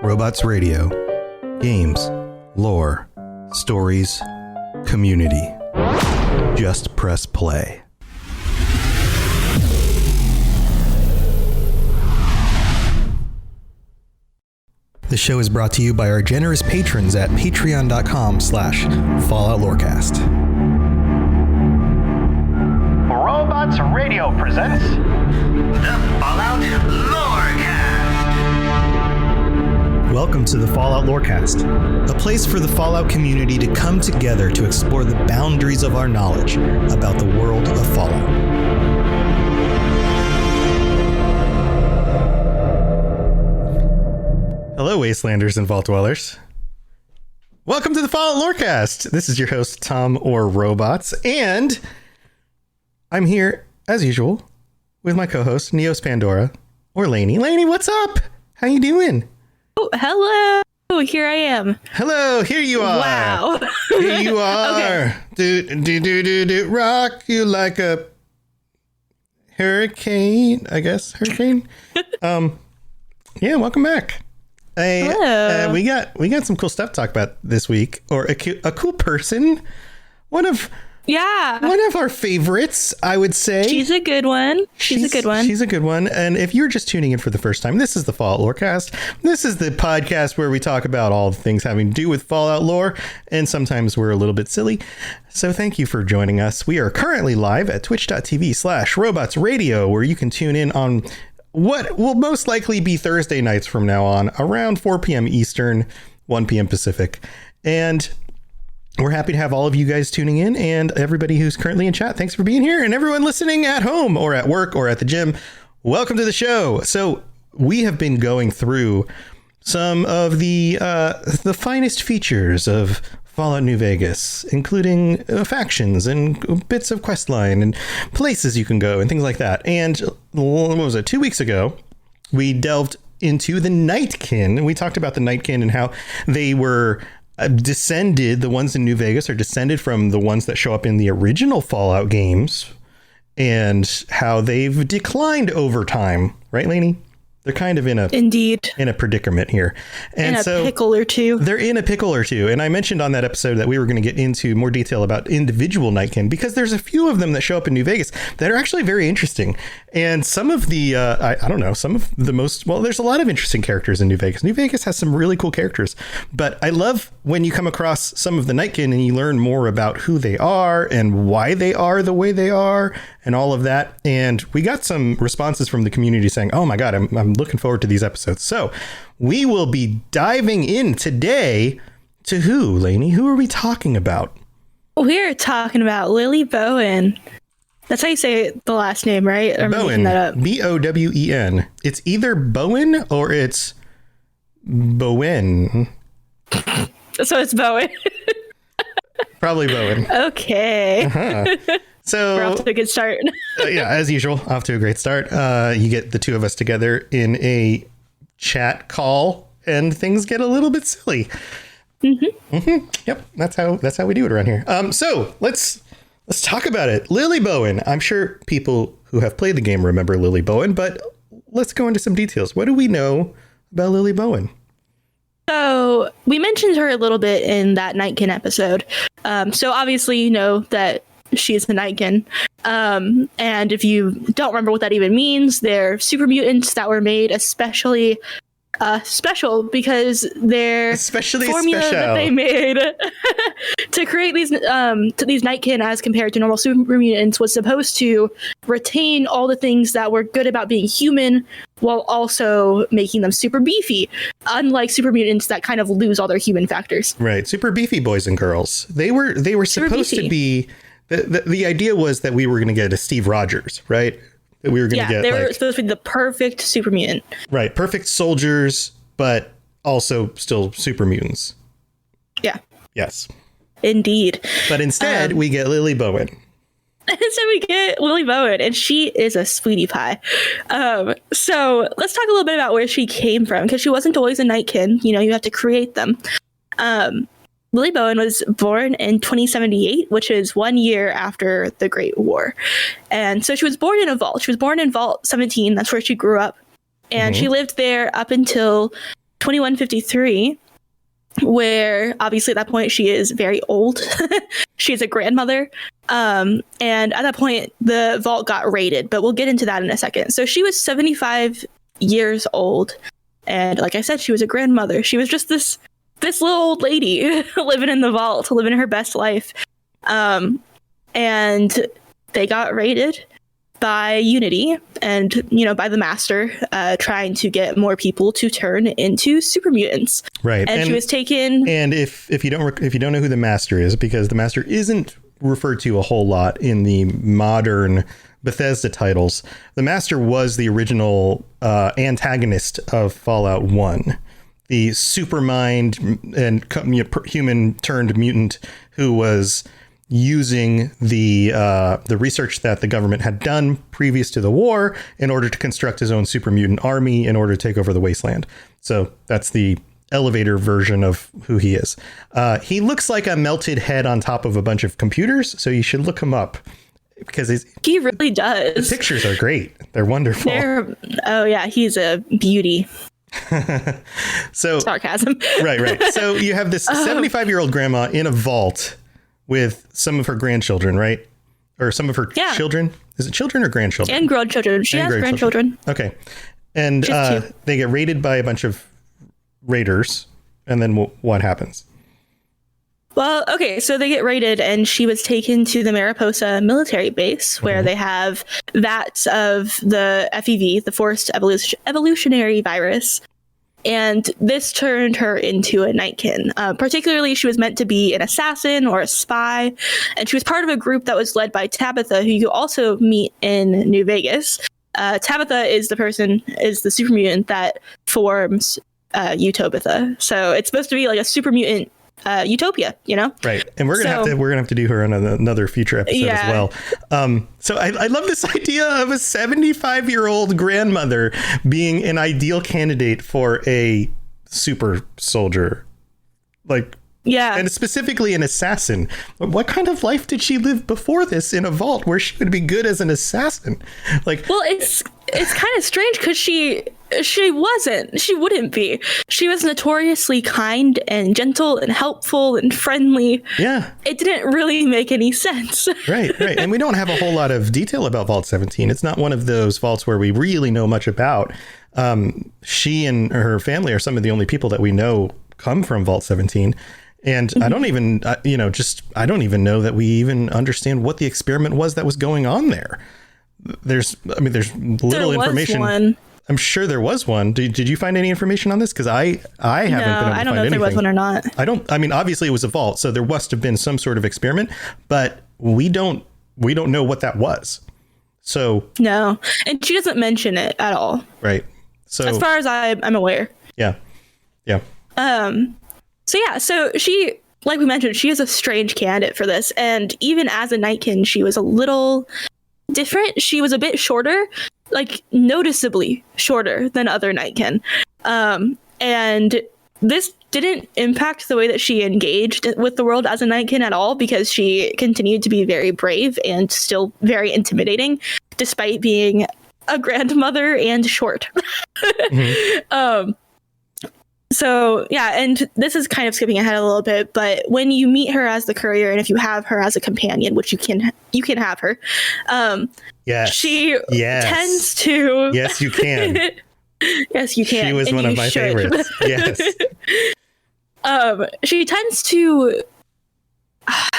Robots Radio. Games, lore, stories, community. Just press play. The show is brought to you by our generous patrons at patreon.com/Fallout Lorecast. Robots Radio presents the Fallout Lorecast. Welcome to the Fallout Lorecast, a place for the Fallout community to come together to explore the boundaries of our knowledge about the world of Fallout. Hello, Wastelanders and Vault Dwellers. Welcome to the Fallout Lorecast. This is your host, Tom or Robots, and I'm here, as usual, with my co-host, Neos Pandora, or Lainey. Lainey, what's up? How you doing? Oh, hello. Here I am. Hello, here you are. Wow. Here you are. Okay. Do, rock you like a hurricane, I guess. Hurricane. Yeah, welcome back. Hello. We got some cool stuff to talk about this week, or a cool person. One of our favorites, I would say. She's a good one. She's a good one. And if you're just tuning in for the first time, this is the Fallout Lorecast. This is the podcast where we talk about all the things having to do with Fallout lore, and sometimes we're a little bit silly. So thank you for joining us. We are currently live at twitch.tv/Robots Radio, where you can tune in on what will most likely be Thursday nights from now on, around 4 p.m. Eastern, 1 p.m. Pacific. And we're happy to have all of you guys tuning in, and everybody who's currently in chat. Thanks for being here, and everyone listening at home or at work or at the gym. Welcome to the show. So we have been going through some of the finest features of Fallout New Vegas, including factions and bits of questline and places you can go and things like that. And what was it? 2 weeks ago, we delved into the Nightkin. We talked about the Nightkin and how they were descended. The ones in New Vegas are descended from the ones that show up in the original Fallout games, and how they've declined over time. Right, Lainey? They're kind of in a predicament here. And in a pickle or two. They're in a pickle or two. And I mentioned on that episode that we were going to get into more detail about individual Nightkin, because there's a few of them that show up in New Vegas that are actually very interesting. And some of the, some of the most, well, there's a lot of interesting characters in New Vegas. New Vegas has some really cool characters. But I love when you come across some of the Nightkin and you learn more about who they are and why they are the way they are and all of that. And we got some responses from the community saying, oh my God, I'm looking forward to these episodes. So we will be diving in today to who, Lainey? Who are we talking about? We're talking about Lily Bowen. That's how you say the last name, right? Or Bowen. Bowen. It's either Bowen or it's Bowen. So it's Bowen. Probably Bowen. Okay. Uh-huh. So we're off to a good start. Yeah, as usual, off to a great start. You get the two of us together in a chat call, and things get a little bit silly. Mm-hmm. Mm-hmm. Yep, that's how we do it around here. So let's talk about it. Lily Bowen. I'm sure people who have played the game remember Lily Bowen, but let's go into some details. What do we know about Lily Bowen? So we mentioned her a little bit in that Nightkin episode. So obviously you know that she's the Nightkin. And if you don't remember what that even means, they're super mutants that were made especially special because they're formula that they made to create these Nightkin as compared to normal super mutants was supposed to retain all the things that were good about being human while also making them super beefy, unlike super mutants that kind of lose all their human factors. Right. Super beefy boys and girls. They were supposed to be. The idea was that we were going to get a Steve Rogers, right? That we were going to get. They were supposed to be the perfect super mutant. Right. Perfect soldiers, but also still super mutants. Yeah. Yes. Indeed. But instead, we get Lily Bowen. So we get Lily Bowen, and she is a sweetie pie. So let's talk a little bit about where she came from, because she wasn't always a Nightkin. You know, you have to create them. Lily Bowen was born in 2078, which is 1 year after the Great War. And so she was born in a vault. She was born in Vault 17. That's where she grew up. And she lived there up until 2153, where obviously at that point she is very old. She's a grandmother. And at that point, the vault got raided, but we'll get into that in a second. So she was 75 years old. And like I said, she was a grandmother. She was just this little old lady living in the vault, living her best life. And they got raided by Unity and, by the Master, trying to get more people to turn into super mutants. Right. And she was taken. And if you don't know who the Master is, because the Master isn't referred to a whole lot in the modern Bethesda titles, the Master was the original antagonist of Fallout 1. The supermind and human turned mutant who was using the research that the government had done previous to the war in order to construct his own super mutant army in order to take over the wasteland. So that's the elevator version of who he is. He looks like a melted head on top of a bunch of computers, so you should look him up because he really does. The pictures are great. They're wonderful. Oh yeah, he's a beauty. So sarcasm. Right. So you have this 75-year-old grandma in a vault with some of her grandchildren, right? Or some of her children. Is it children or grandchildren? And grandchildren. She has grandchildren. Okay. And they get raided by a bunch of raiders. And then what happens? Well, okay, so they get raided and she was taken to the Mariposa military base where they have vats of the FEV, the forced evolutionary virus. And this turned her into a Nightkin. Particularly, she was meant to be an assassin or a spy. And she was part of a group that was led by Tabitha, who you also meet in New Vegas. Tabitha is the super mutant that forms Utopia. So it's supposed to be like a super mutant utopia, Right. And we're gonna have to do her on another future episode as well. So I love this idea of a 75-year-old grandmother being an ideal candidate for a super soldier. And specifically an assassin. What kind of life did she live before this in a vault where she would be good as an assassin? Well, it's kind of strange because she wouldn't be. She was notoriously kind and gentle and helpful and friendly. Yeah. It didn't really make any sense. Right. And we don't have a whole lot of detail about Vault 17. It's not one of those vaults where we really know much about. She and her family are some of the only people that we know come from Vault 17. And I don't even, I don't even know that we even understand what the experiment was that was going on there. There's little information. One. I'm sure there was one. Did you find any information on this? Because I haven't been able to find anything. I don't know if there was one or not. Obviously it was a vault, so there must have been some sort of experiment, but we don't know what that was. So no, and she doesn't mention it at all. Right. So as far as I'm aware. Yeah. So she, like we mentioned, she is a strange candidate for this. And even as a Nightkin, she was a little different. She was a bit shorter, noticeably shorter than other Nightkin. And this didn't impact the way that she engaged with the world as a Nightkin at all, because she continued to be very brave and still very intimidating, despite being a grandmother and short. So, yeah, and this is kind of skipping ahead a little bit, but when you meet her as the courier, and if you have her as a companion, which you can have her, she tends to... Yes, you can. Yes, you can. She was one of my favorites. Yes. She tends to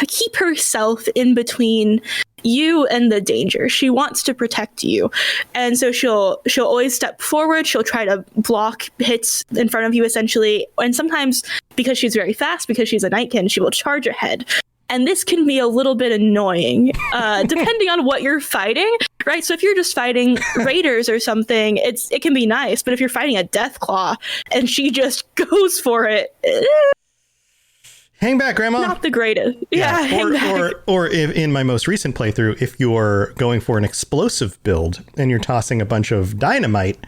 keep herself in between you and the danger. She wants to protect you, and so she'll always step forward. She'll try to block hits in front of you, essentially, and sometimes, because she's very fast, because she's a Nightkin, she will charge ahead. And this can be a little bit annoying, depending on what you're fighting, right? So if you're just fighting raiders or something, it can be nice. But if you're fighting a Deathclaw and she just goes for it, hang back, Grandma. Not the greatest. Yeah. Or if, in my most recent playthrough, if you're going for an explosive build and you're tossing a bunch of dynamite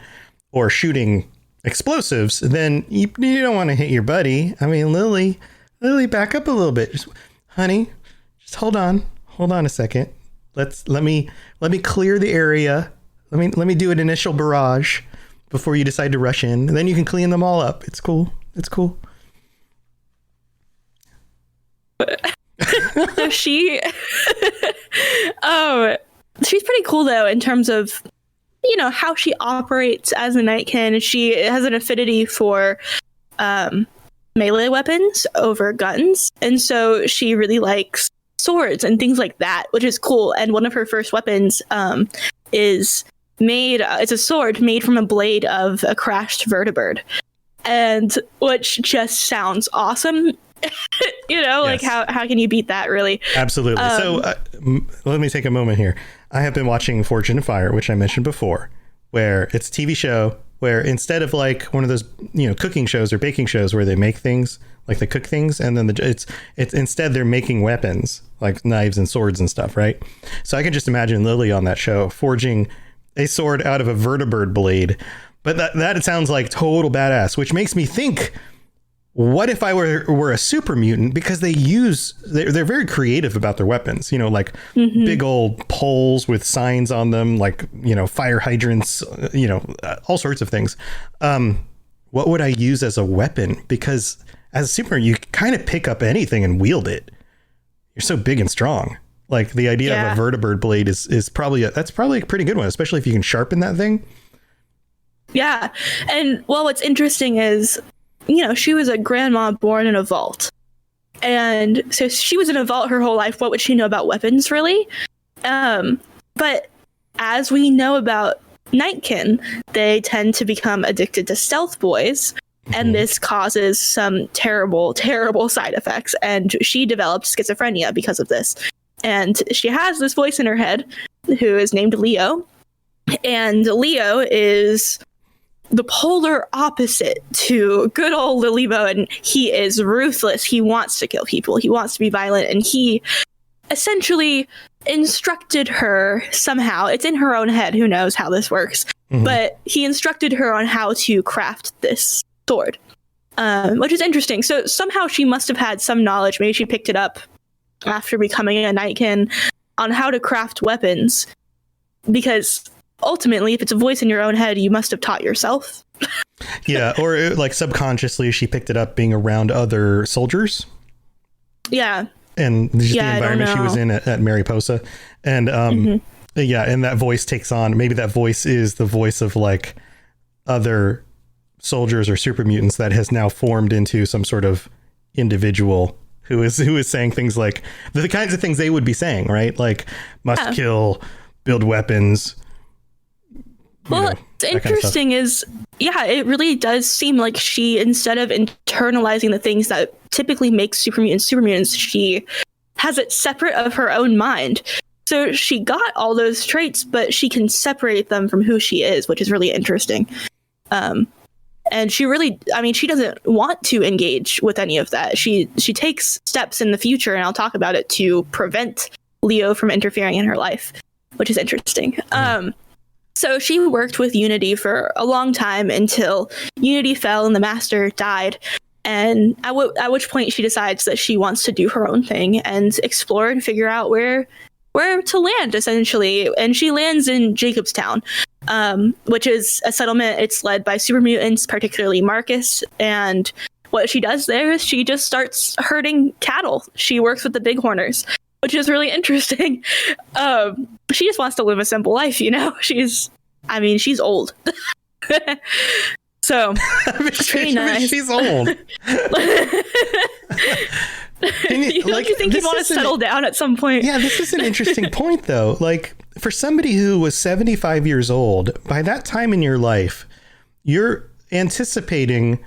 or shooting explosives, then you don't want to hit your buddy. I mean, Lily, back up a little bit. Honey, just hold on a second. Let me clear the area. Let me do an initial barrage. before you decide to rush in. And then you can clean them all up. It's cool. It's cool. So she, she's pretty cool though in terms of, you know, how she operates as a Nightkin. She has an affinity for melee weapons over guns, and so she really likes swords and things like that, which is cool. And one of her first weapons is made. It's a sword made from a blade of a crashed vertibird, and which just sounds awesome. You know, yes. Like how can you beat that, really? Absolutely. So let me take a moment here. I have been watching Forged in Fire, which I mentioned before, where it's a TV show where instead of like one of those, you know, cooking shows or baking shows where they make things, like they cook things, and then it's instead they're making weapons like knives and swords and stuff, right? So I can just imagine Lily on that show forging a sword out of a vertibird blade. But that it sounds like total badass, which makes me think, what if I were a super mutant? Because they're very creative about their weapons, you know, like big old poles with signs on them, like, you know, fire hydrants, you know, all sorts of things. What would I use as a weapon? Because as a super, you kind of pick up anything and wield it. You're so big and strong. Like the idea of a vertibird blade is probably a pretty good one, especially if you can sharpen that thing. Yeah. And well, what's interesting is, you know, she was a grandma born in a vault. And so she was in a vault her whole life. What would she know about weapons, really? But as we know about Nightkin, they tend to become addicted to stealth boys. And this causes some terrible, terrible side effects. And she developed schizophrenia because of this. And she has this voice in her head who is named Leo. And Leo is the polar opposite to good old Lily Bowen. He is ruthless. He wants to kill people. He wants to be violent. And he essentially instructed her somehow. It's in her own head. Who knows how this works? But he instructed her on how to craft this sword, which is interesting. So somehow she must have had some knowledge. Maybe she picked it up after becoming a Nightkin on how to craft weapons. Because ultimately, if it's a voice in your own head, you must have taught yourself. Yeah, or like subconsciously, she picked it up being around other soldiers. Yeah. And just the environment she was in at Mariposa. And yeah, and that voice takes on, maybe that voice is the voice of like other soldiers or super mutants that has now formed into some sort of individual who is saying things like the kinds of things they would be saying, right? Like must kill, build weapons. Well, what's interesting is, it really does seem like she, instead of internalizing the things that typically make super mutants, she has it separate of her own mind. So she got all those traits, but she can separate them from who she is, which is really interesting. And she really, she doesn't want to engage with any of that. She takes steps in the future, and I'll talk about it, to prevent Leo from interfering in her life, which is interesting. So she worked with Unity for a long time until Unity fell and the master died. And at which point she decides that she wants to do her own thing and explore and figure out where to land, essentially. And she lands in Jacobstown, which is a settlement. It's led by super mutants, particularly Marcus. And what she does there is she just starts herding cattle. She works with the bighorners, which is really interesting. She just wants to live a simple life, you know? She's old. So, pretty nice. She's old. Don't you think you'd want to settle down at some point? Yeah, this is an interesting point, though. Like, for somebody who was 75 years old, by that time in your life, you're anticipating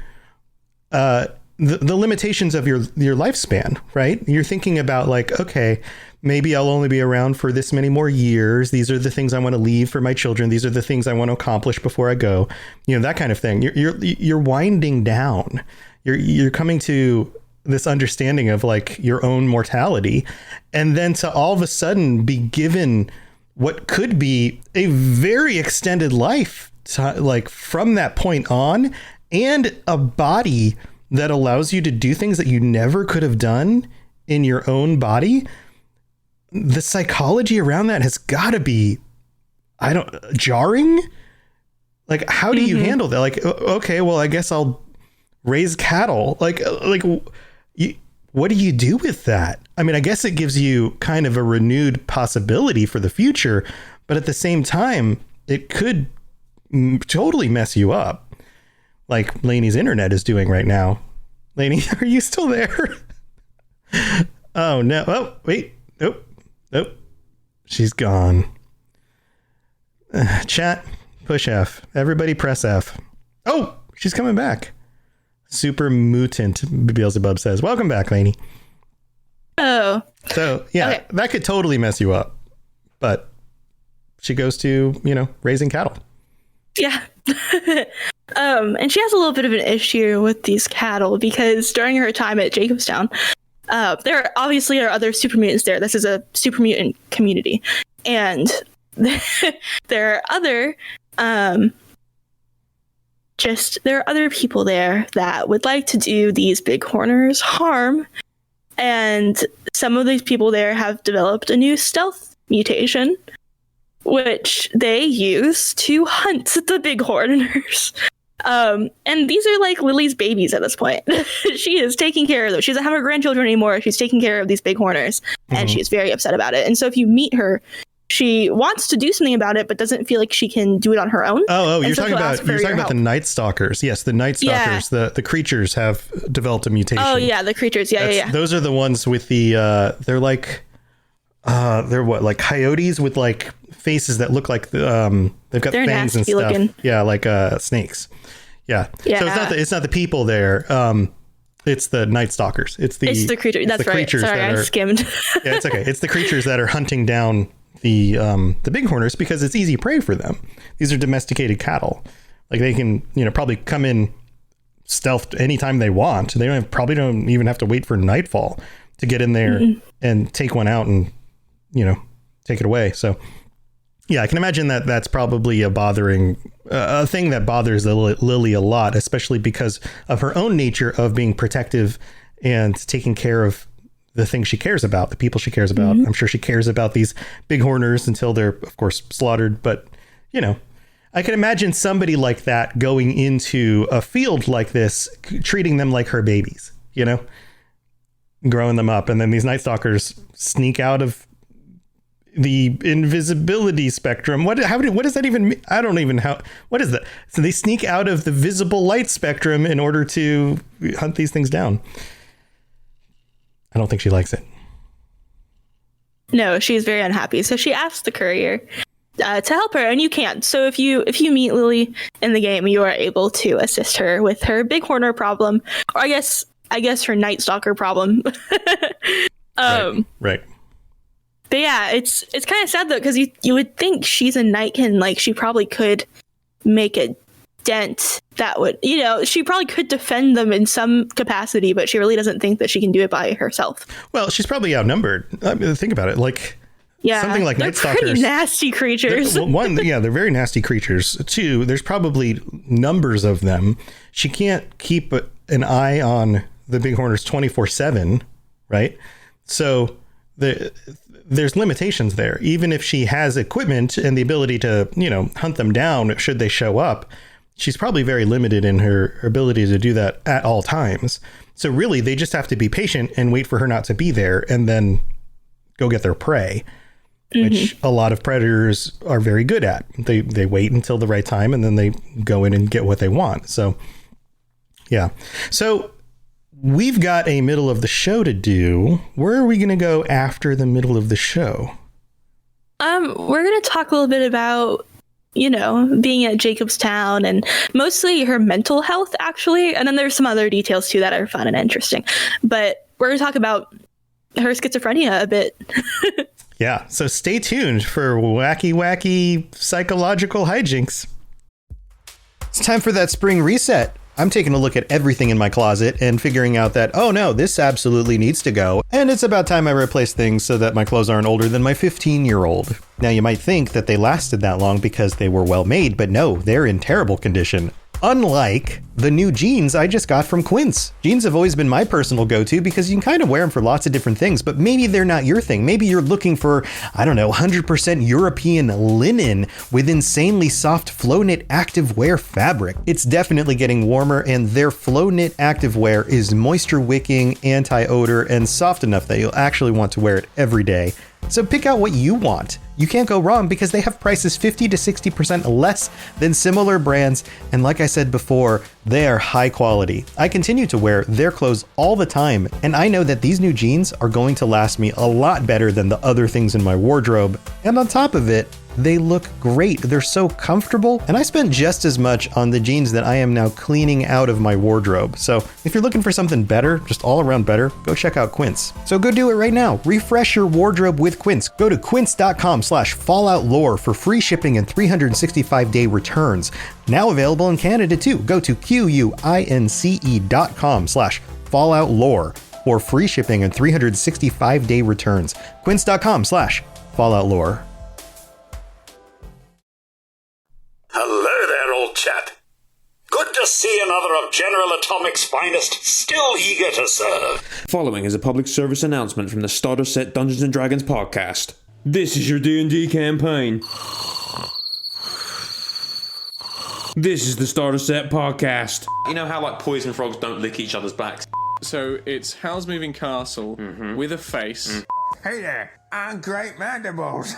the limitations of your lifespan, right? You're thinking about like, okay, maybe I'll only be around for this many more years. These are the things I want to leave for my children. These are the things I want to accomplish before I go. You know, that kind of thing. You're winding down. You're coming to this understanding of like your own mortality, and then to all of a sudden be given what could be a very extended life, like from that point on, and a body that allows you to do things that you never could have done in your own body. The psychology around that has got to be, jarring. Like, how do you handle that? Like, okay, well, I guess I'll raise cattle. Like, what do you do with that? I mean, I guess it gives you kind of a renewed possibility for the future, but at the same time, it could totally mess you up, like Lainey's internet is doing right now. Lainey, are you still there? Oh, no. Oh, wait. Nope. She's gone. Chat, push F. Everybody press F. Oh, she's coming back. Super mutant, Beelzebub says. Welcome back, Lainey. Oh. So, yeah, okay. That could totally mess you up. But she goes to, raising cattle. Yeah. And she has a little bit of an issue with these cattle because during her time at Jacobstown, there obviously are other super mutants there. This is a super mutant community. And there are other people there that would like to do these bighorners harm. And some of these people there have developed a new stealth mutation, which they use to hunt the bighorners. And these are like Lily's babies at this point. She is taking care of them. She doesn't have her grandchildren anymore. She's taking care of these bighorners, and she's very upset about it. And so if you meet her, she wants to do something about it, but doesn't feel like she can do it on her own. You're talking about the Night Stalkers. Yes, the Night Stalkers. Yeah. The creatures have developed a mutation. Oh yeah, the creatures. Yeah. Those are the ones with the they're like like coyotes with like faces that look like they've got fangs and stuff. Looking. Yeah, like snakes. Yeah. So it's not the people there. It's the Night Stalkers. It's the creatures. That's right. Sorry, I skimmed. Yeah, it's okay. It's the creatures that are hunting down the bighorners because it's easy prey for them. These are domesticated cattle. Like they can, probably come in stealthed anytime they want. They probably don't even have to wait for nightfall to get in there and take one out and, take it away. So yeah, I can imagine that that's probably a thing that bothers Lily a lot, especially because of her own nature of being protective and taking care of the things she cares about, the people she cares about. I'm sure she cares about these bighorners until they're, of course, slaughtered. But, I can imagine somebody like that going into a field like this, treating them like her babies, growing them up. And then these Night Stalkers sneak out of the invisibility spectrum. What does that even mean? I don't even what is that? So they sneak out of the visible light spectrum in order to hunt these things down. I don't think she likes it. No, she's very unhappy. So she asks the courier to help her, and you can't. So if you meet Lily in the game, you are able to assist her with her bighorner problem, or I guess her Night Stalker problem. Right. But yeah, it's kind of sad though, because you would think she's a Nightkin, like she probably could make a dent that would, she probably could defend them in some capacity, but she really doesn't think that she can do it by herself. Well, she's probably outnumbered. I mean, think about it. Like, something like Night Stalkers. They're pretty nasty creatures. They're very nasty creatures. Two, there's probably numbers of them. She can't keep an eye on the bighorners 24/7, right? So there's limitations there. Even if she has equipment and the ability to, hunt them down should they show up, she's probably very limited in her ability to do that at all times. So really, they just have to be patient and wait for her not to be there and then go get their prey, which a lot of predators are very good at. They wait until the right time and then they go in and get what they want. So, yeah. So we've got a middle of the show to do. Where are we going to go after the middle of the show? We're going to talk a little bit about, being at Jacobstown and mostly her mental health, actually. And then there's some other details too that are fun and interesting. But we're going to talk about her schizophrenia a bit. Yeah. So stay tuned for wacky psychological hijinks. It's time for that spring reset. I'm taking a look at everything in my closet and figuring out that, oh no, this absolutely needs to go. And it's about time I replace things so that my clothes aren't older than my 15-year-old. Now you might think that they lasted that long because they were well made, but no, they're in terrible condition. Unlike the new jeans I just got from Quince. Jeans have always been my personal go-to because you can kind of wear them for lots of different things, but maybe they're not your thing. Maybe you're looking for, 100% European linen with insanely soft flow knit activewear fabric. It's definitely getting warmer, and their flow knit activewear is moisture wicking, anti-odor, and soft enough that you'll actually want to wear it every day. So pick out what you want. You can't go wrong because they have prices 50 to 60% less than similar brands. And like I said before, they are high quality. I continue to wear their clothes all the time, and I know that these new jeans are going to last me a lot better than the other things in my wardrobe. And on top of it, they look great. They're so comfortable. And I spent just as much on the jeans that I am now cleaning out of my wardrobe. So if you're looking for something better, just all around better, go check out Quince. So go do it right now. Refresh your wardrobe with Quince. Go to quince.com/falloutlore for free shipping and 365-day returns. Now available in Canada too. Go to quince.com/falloutlore for free shipping and 365-day returns. Quince.com/falloutlore. Hello there, old chap. Good to see another of General Atomic's finest, still eager to serve. Following is a public service announcement from the Starter Set Dungeons & Dragons podcast. This is your D&D campaign. This is the Starter Set podcast. You know how, poison frogs don't lick each other's backs? So it's Howl's Moving Castle with a face. Hey there, I'm Great Mandibles.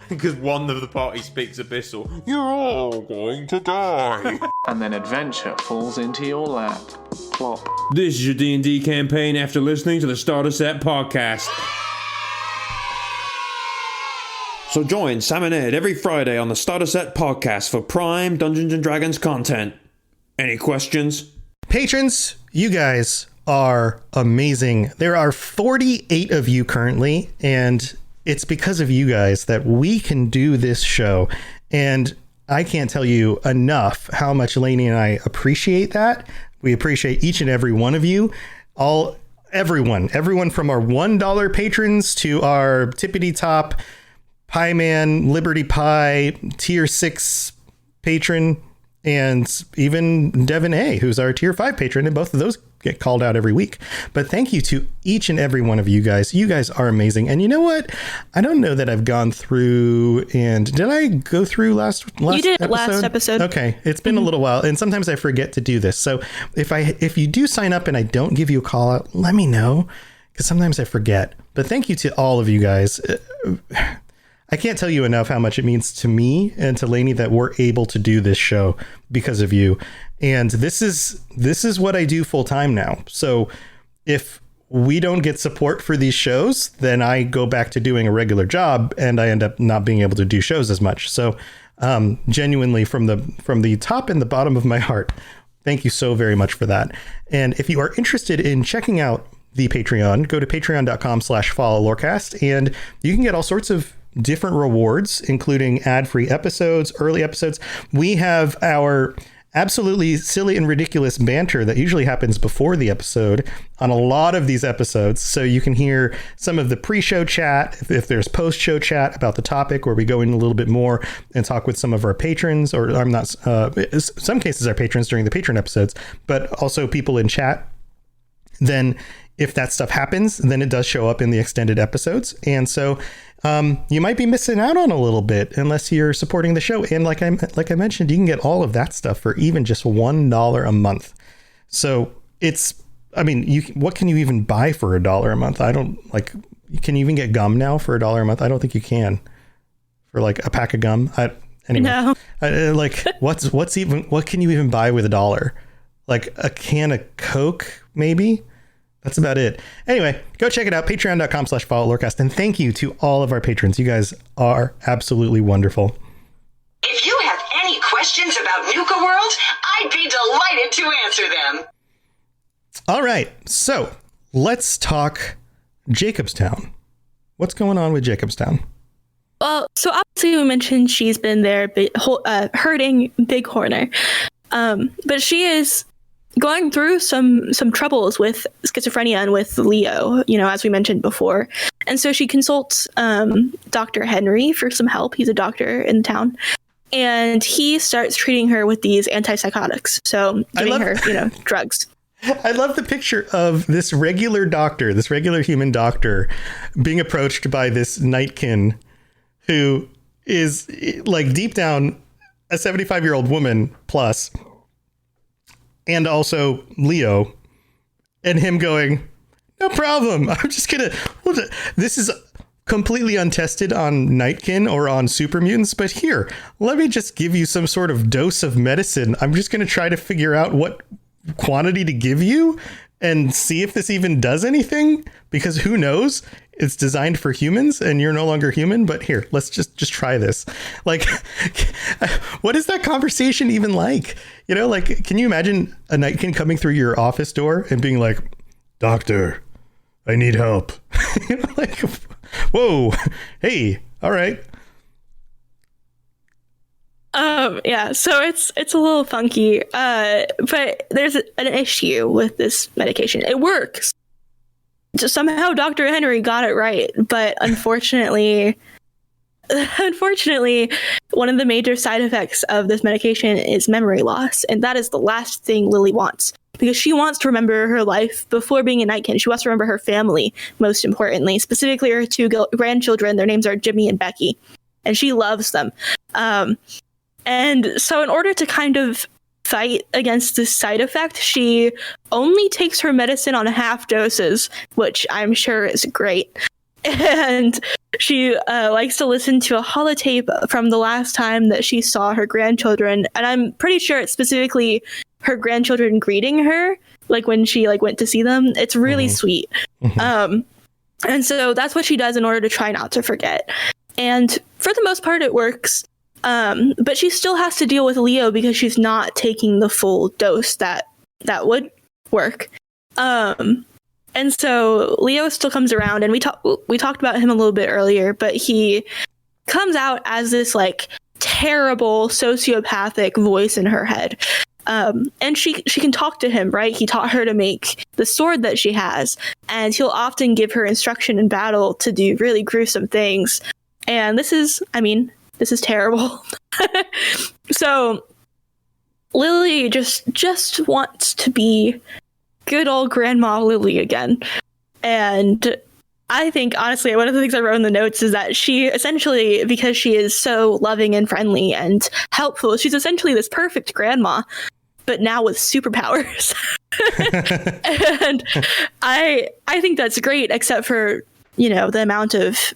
Because one of the party speaks abyssal. You're all going to die. And then adventure falls into your lap. Plop. This is your D&D campaign after listening to the Starter Set podcast. So join Sam and Ed every Friday on the Starter Set podcast for prime Dungeons & Dragons content. Any questions? Patrons, you guys are amazing. There are 48 of you currently, and it's because of you guys that we can do this show. And I can't tell you enough how much Lainey and I appreciate that. We appreciate each and every one of you. Everyone from our $1 patrons to our tippity top Pie Man, Liberty Pie, tier 6 patron, and even Devin A, who's our tier 5 patron, and both of those get called out every week. But thank you to each and every one of you guys. You guys are amazing. And you know what? I don't know that I've gone through, and did I go through last You did episode? last episode. Okay. It's been a little while, and sometimes I forget to do this. So if you do sign up and I don't give you a call out, let me know, because sometimes I forget. But thank you to all of you guys. I can't tell you enough how much it means to me and to Lainey that we're able to do this show because of you. And this is what I do full time now. So if we don't get support for these shows, then I go back to doing a regular job and I end up not being able to do shows as much. So genuinely from the top and the bottom of my heart, thank you so very much for that. And if you are interested in checking out the Patreon, go to patreon.com/followlorecast, and you can get all sorts of different rewards, including ad-free episodes, early episodes. We have our absolutely silly and ridiculous banter that usually happens before the episode on a lot of these episodes. So you can hear some of the pre-show chat, if there's post-show chat about the topic, where we go in a little bit more and talk with some of our patrons, or I'm not, some cases our patrons during the patron episodes, but also people in chat. Then if that stuff happens, then it does show up in the extended episodes. And so you might be missing out on a little bit unless you're supporting the show. And like I mentioned, you can get all of that stuff for even just $1 a month. So what can you even buy for $1 a month? Can you even get gum now for $1 a month? I don't think you can, for like a pack of gum. No. What can you even buy with $1? Like a can of Coke, maybe? That's about it. Anyway, go check it out. Patreon.com/followlorecast. And thank you to all of our patrons. You guys are absolutely wonderful. If you have any questions about Nuka World, I'd be delighted to answer them. All right. So let's talk Jacobstown. What's going on with Jacobstown? Well, so obviously we mentioned she's been there hurting Big Horner. But she is going through some troubles with schizophrenia and with Leo, as we mentioned before. And so she consults Dr. Henry for some help. He's a doctor in town. and he starts treating her with these antipsychotics. So giving her, drugs. I love the picture of this regular doctor, this regular human doctor, being approached by this Nightkin who is like deep down a 75-year-old woman plus, and also Leo, and him going, no problem. I'm just gonna. This is completely untested on Nightkin or on super mutants, but here, let me just give you some sort of dose of medicine. I'm just gonna try to figure out what quantity to give you and see if this even does anything, because who knows, it's designed for humans and you're no longer human, but here, let's just try this. Like, what is that conversation even like? Like, can you imagine a Nightkin coming through your office door and being like, doctor, I need help. Like, whoa, hey, all right. Yeah, so it's a little funky, but there's an issue with this medication. It works. Just somehow Dr. Henry got it right, but unfortunately, one of the major side effects of this medication is memory loss, and that is the last thing Lily wants, because she wants to remember her life before being a Nightkin. She wants to remember her family, most importantly, specifically her two grandchildren. Their names are Jimmy and Becky, and she loves them. And so in order to kind of fight against this side effect, she only takes her medicine on half doses, which I'm sure is great. And she likes to listen to a holotape from the last time that she saw her grandchildren. And I'm pretty sure it's specifically her grandchildren greeting her, like when she went to see them. It's really sweet. And so that's what she does in order to try not to forget. And for the most part, it works. But she still has to deal with Leo because she's not taking the full dose that would work. And so Leo still comes around, and we talked about him a little bit earlier, but he comes out as this like terrible sociopathic voice in her head. And she can talk to him, right? He taught her to make the sword that she has, and he'll often give her instruction in battle to do really gruesome things. And this is terrible. So Lily just wants to be good old Grandma Lily again. And I think, honestly, one of the things I wrote in the notes is that she essentially, because she is so loving and friendly and helpful, she's essentially this perfect grandma, but now with superpowers. And I think that's great, except for, the amount of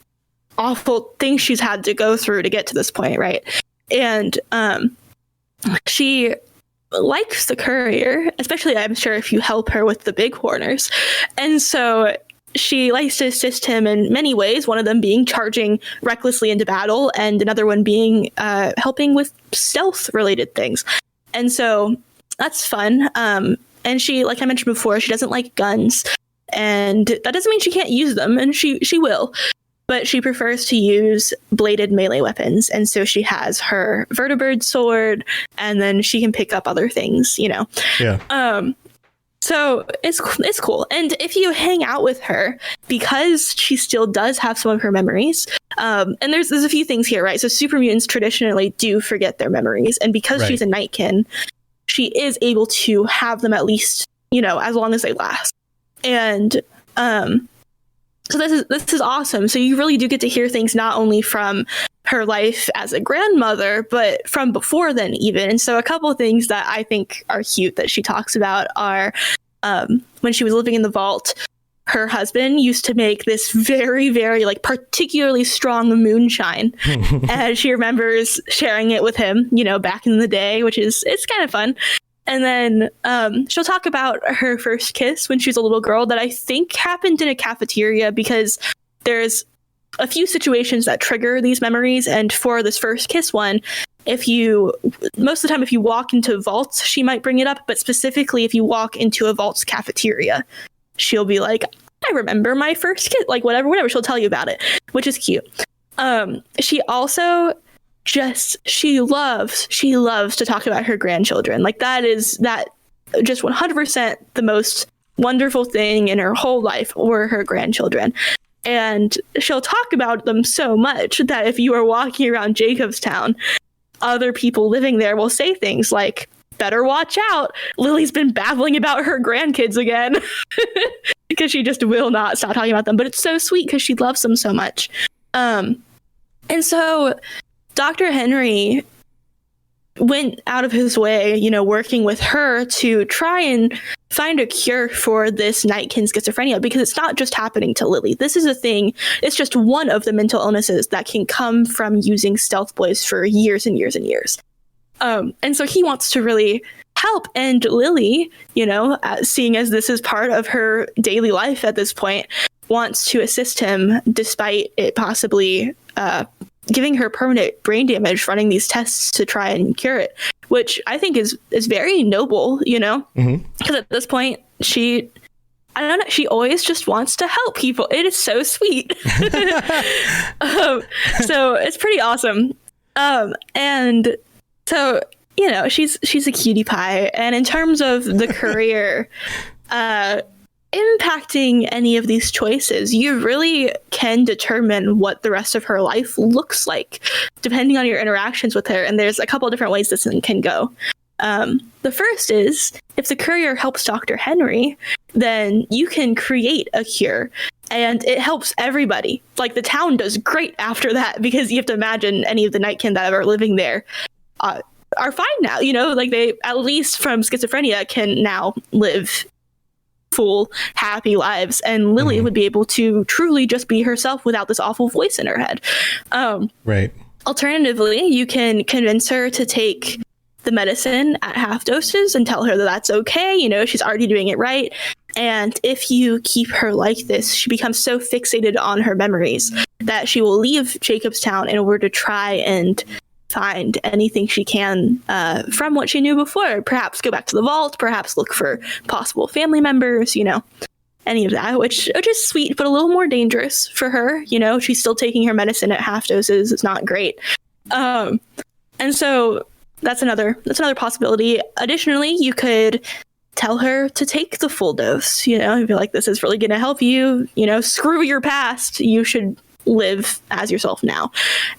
awful things she's had to go through to get to this point, right? And she likes the courier, especially, I'm sure, if you help her with the bighorners. And so she likes to assist him in many ways, one of them being charging recklessly into battle, and another one being helping with stealth-related things. And so that's fun. And she, like I mentioned before, she doesn't like guns. And that doesn't mean she can't use them, and she will. But she prefers to use bladed melee weapons. And so she has her vertibird sword, and then she can pick up other things, Yeah. So it's cool. And if you hang out with her, because she still does have some of her memories, and there's a few things here, right? So super mutants traditionally do forget their memories. And because she's a Nightkin, she is able to have them at least, as long as they last. And so this is awesome. So you really do get to hear things not only from her life as a grandmother, but from before then even. And so a couple of things that I think are cute that she talks about are when she was living in the vault, her husband used to make this very, very particularly strong moonshine. And she remembers sharing it with him, back in the day, it's kind of fun. And then she'll talk about her first kiss when she was a little girl that I think happened in a cafeteria, because there's a few situations that trigger these memories. And for this first kiss one, most of the time, if you walk into vaults, she might bring it up. But specifically, if you walk into a vault's cafeteria, she'll be like, I remember my first kiss, whatever. She'll tell you about it, which is cute. She also she loves to talk about her grandchildren. That just 100% the most wonderful thing in her whole life were her grandchildren. And she'll talk about them so much that if you are walking around Jacobstown, other people living there will say things like, better watch out. Lily's been babbling about her grandkids again because she just will not stop talking about them. But it's so sweet because she loves them so much. And so Dr. Henry went out of his way, working with her to try and find a cure for this Nightkin schizophrenia, because it's not just happening to Lily. This is a thing. It's just one of the mental illnesses that can come from using stealth boys for years and years and years. And so he wants to really help. And Lily, seeing as this is part of her daily life at this point, wants to assist him despite it possibly giving her permanent brain damage, running these tests to try and cure it, which I think is very noble, because at this point I don't know, she always just wants to help people. It is so sweet. So it's pretty awesome. And so, she's a cutie pie. And in terms of the career, impacting any of these choices, you really can determine what the rest of her life looks like, depending on your interactions with her. And there's a couple of different ways this can go. The first is, if the courier helps Dr. Henry, then you can create a cure. And it helps everybody. Like, the town does great after that, because you have to imagine any of the Nightkin that are living there are fine now. Like, they, at least from schizophrenia, can now live full, happy lives. And Lily would be able to truly just be herself without this awful voice in her head. Right. Alternatively, you can convince her to take the medicine at half doses and tell her that that's okay. She's already doing it right. And if you keep her like this, she becomes so fixated on her memories that she will leave Jacobstown in order to try and find anything she can from what she knew before. Perhaps go back to the vault, perhaps look for possible family members, any of that, which is sweet, but a little more dangerous for her. She's still taking her medicine at half doses. It's not great. And so that's another possibility. Additionally, you could tell her to take the full dose, and be like, this is really going to help you, screw your past. You should live as yourself now.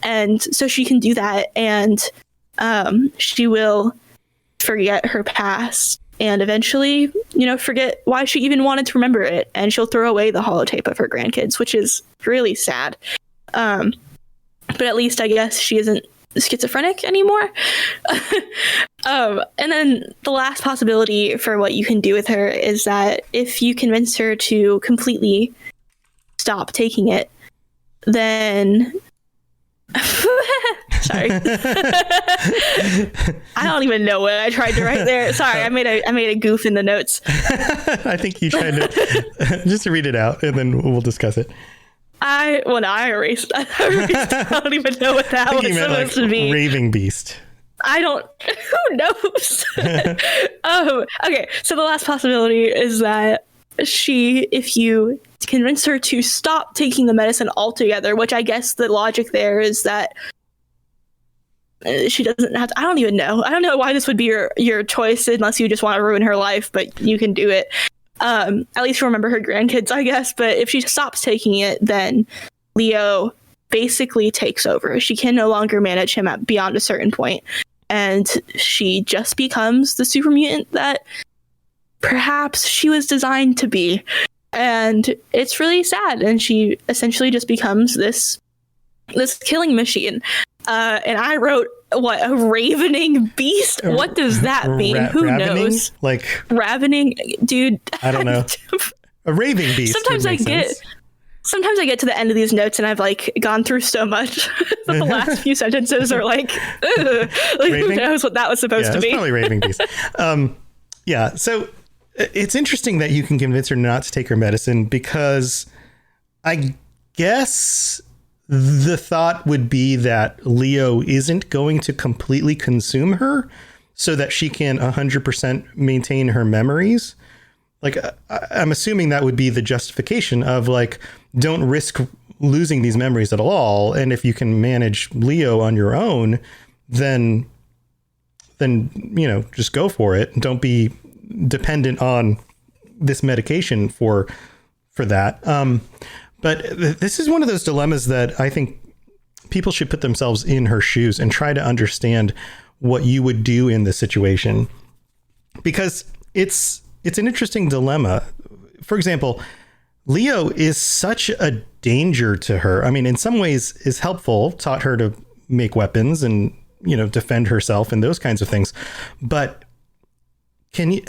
And so she can do that, and she will forget her past and eventually, forget why she even wanted to remember it. And she'll throw away the holotape of her grandkids, which is really sad. But at least I guess she isn't schizophrenic anymore. And then the last possibility for what you can do with her is that if you convince her to completely stop taking it, then sorry. I don't even know what I tried to write there. Sorry, I made a goof in the notes. I think you tried to just to read it out, and then we'll discuss it. I erased. I don't even know what that was supposed to be. Raving beast. I don't. Who knows? Okay, so the last possibility is that if you convince her to stop taking the medicine altogether, which I guess the logic there is that she doesn't have to. I don't even know. I don't know why this would be your choice unless you just want to ruin her life, but you can do it. At least remember her grandkids, I guess. But if she stops taking it, then Leo basically takes over. She can no longer manage him beyond a certain point, and she just becomes the super mutant that perhaps she was designed to be. And it's really sad. And she essentially just becomes this killing machine. And I wrote, what, a ravening beast? What does that mean? Who knows? Like ravening, dude. I don't know. A raving beast. Sometimes I get to the end of these notes and I've gone through so much that the last few sentences are who knows what that was supposed to be. It's probably raving beast. Yeah. So it's interesting that you can convince her not to take her medicine, because I guess the thought would be that Leo isn't going to completely consume her so that she can 100% maintain her memories. I'm assuming that would be the justification of don't risk losing these memories at all. And if you can manage Leo on your own, then just go for it. Don't be dependent on this medication for that. But this is one of those dilemmas that I think people should put themselves in her shoes and try to understand what you would do in this situation, because it's an interesting dilemma. For example, Leo is such a danger to her. I mean, in some ways is helpful, taught her to make weapons and, defend herself and those kinds of things. But can you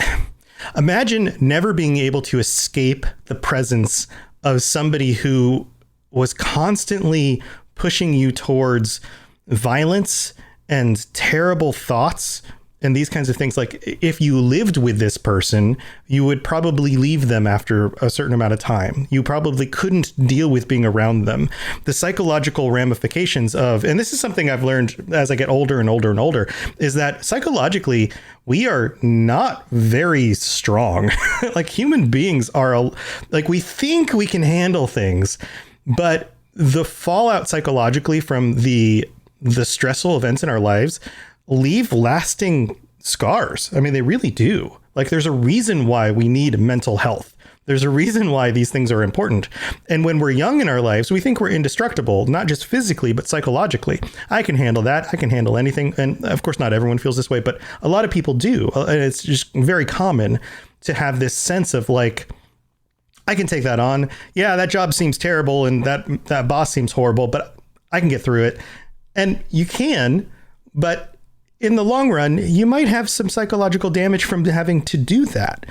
imagine never being able to escape the presence of somebody who was constantly pushing you towards violence and terrible thoughts and these kinds of things? Like, if you lived with this person, you would probably leave them after a certain amount of time. You probably couldn't deal with being around them. The psychological ramifications of, and this is something I've learned as I get older and older and older, is that psychologically, we are not very strong. Like, human beings are, like, we think we can handle things, but the fallout psychologically from the stressful events in our lives leave lasting scars. I mean, they really do. Like, there's a reason why we need mental health. There's a reason why these things are important. And when we're young in our lives, we think we're indestructible, not just physically, but psychologically. I can handle that. I can handle anything. And of course, not everyone feels this way, but a lot of people do. And it's just very common to have this sense of like, I can take that on. Yeah, that job seems terrible and that boss seems horrible, but I can get through it. And you can, but in the long run, you might have some psychological damage from having to do that.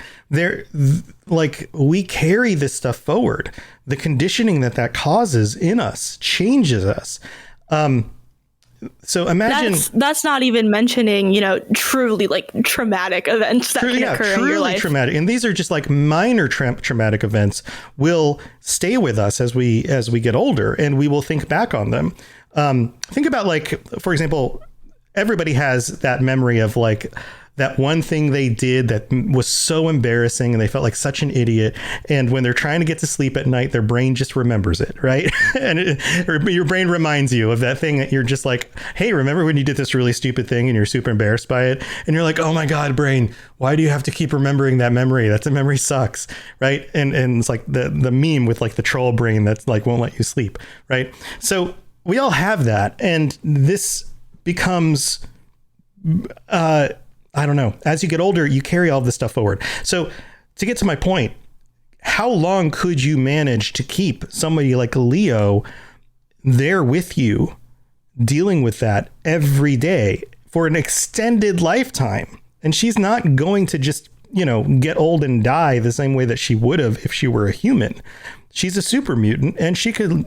We carry this stuff forward. The conditioning that causes in us changes us. So imagine that's not even mentioning, truly like traumatic events that can occur in your life. Traumatic. And these are just like minor traumatic events will stay with us as we get older, and we will think back on them. Think about, like, for example, everybody has that memory of like that one thing they did that was so embarrassing and they felt like such an idiot. And when they're trying to get to sleep at night, their brain just remembers it, right? Or your brain reminds you of that thing that you're just like, hey, remember when you did this really stupid thing and you're super embarrassed by it? And you're like, oh my God, brain, why do you have to keep remembering that memory? That memory sucks, right? And it's like the meme with like the troll brain that's like won't let you sleep, right? So we all have that. And this becomes, I don't know, as you get older, you carry all this stuff forward. So to get to my point, how long could you manage to keep somebody like Leo there with you, dealing with that every day for an extended lifetime? And she's not going to just, get old and die the same way that she would have if she were a human. She's a super mutant, and she could,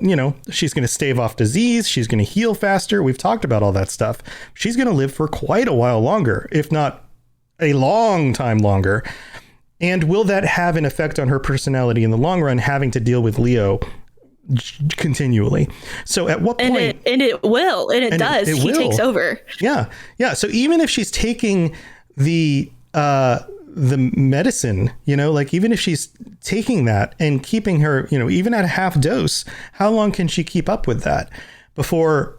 she's going to stave off disease. She's going to heal faster. We've talked about all that stuff. She's going to live for quite a while longer, if not a long time longer. And will that have an effect on her personality in the long run, having to deal with Leo continually? So at what point? And it will, and it does. He takes over. Yeah. Yeah. So even if she's taking the medicine, like even if she's taking that and keeping her, even at a half dose, how long can she keep up with that before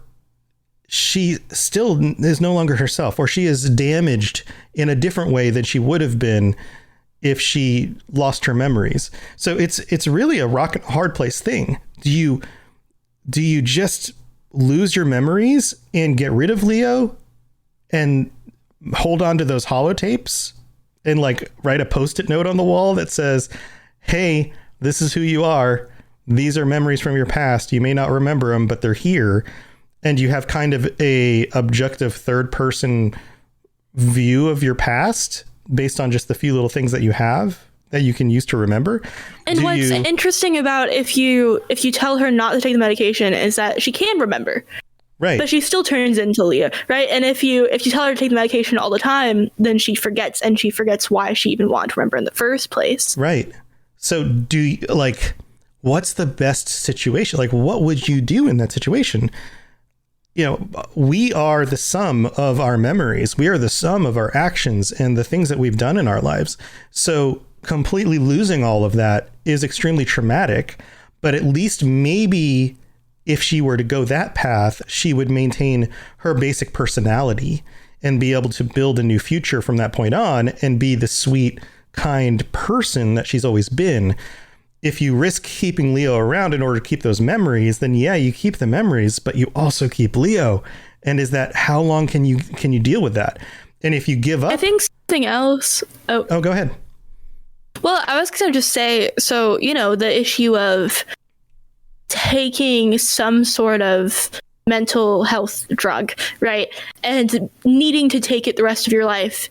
she still is no longer herself, or she is damaged in a different way than she would have been if she lost her memories? So it's really a rock and hard place thing. Do you just lose your memories and get rid of Leo and hold on to those holotapes and like write a Post-it note on the wall that says, hey, this is who you are. These are memories from your past. You may not remember them, but they're here. And you have kind of a objective third person view of your past based on just the few little things that you have that you can use to remember. And what's interesting about if you tell her not to take the medication is that she can remember. Right. But she still turns into Leo, right? And if you tell her to take the medication all the time, then she forgets, and she forgets why she even wanted to remember in the first place. Right. So what's the best situation? Like, what would you do in that situation? We are the sum of our memories. We are the sum of our actions and the things that we've done in our lives. So completely losing all of that is extremely traumatic, but at least maybe if she were to go that path, she would maintain her basic personality and be able to build a new future from that point on and be the sweet, kind person that she's always been. if you risk keeping Leo around in order to keep those memories, then yeah, you keep the memories, but you also keep Leo. And is that, how long can you deal with that? And if you give up, I think something else. Oh, go ahead. Well, I was going to just say, so, the issue of taking some sort of mental health drug, right? And needing to take it the rest of your life